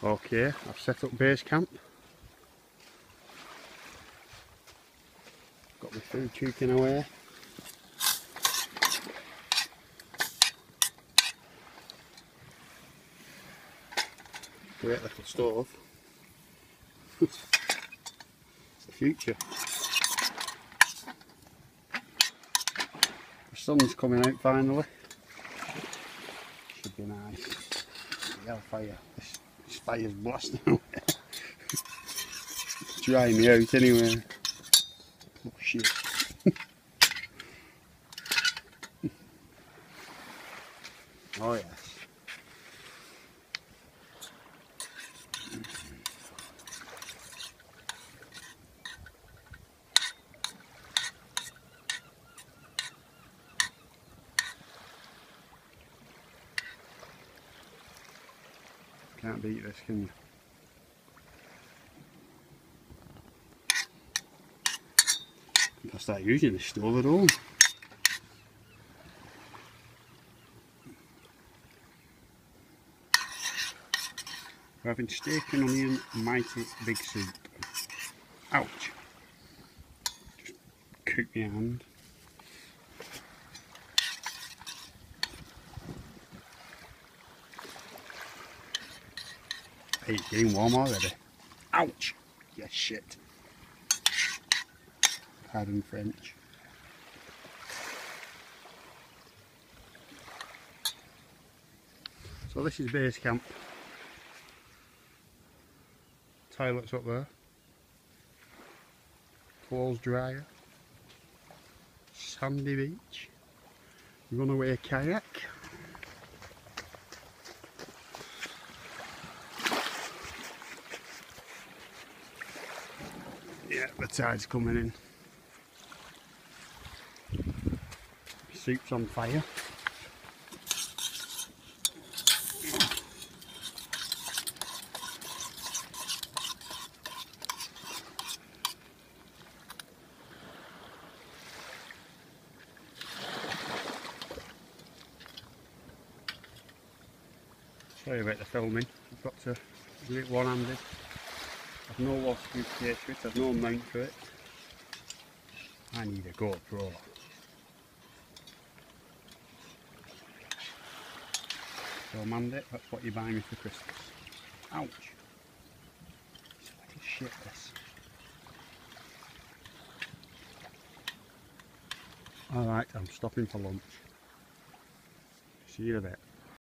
Okay, I've set up base camp. Got my food chuking away. Great little stove. It's the future. The sun's coming out finally. Should be nice. Hellfire. This fire's blasting away. It's drying me out anyway. Oh shit. Oh yes. Can't beat this, can you? I'll start using this stove at home. We're having steak and onion mighty big soup. Ouch! Just cook my hand. Hey, it's getting warm already. Ouch! Yeah, shit. Pardon French. So this is base camp. Toilets up there. Clothes dryer. Sandy beach. Runaway kayak. Yeah, the tide's coming in. Soup's on fire. Sorry about the filming, I've got to do it one-handed. I've no waterproof case for it, I've no mount for it. I need a GoPro. So Mandy, that's what you buy me for Christmas. Ouch! It's like shit this. Alright, I'm stopping for lunch. See you in a bit.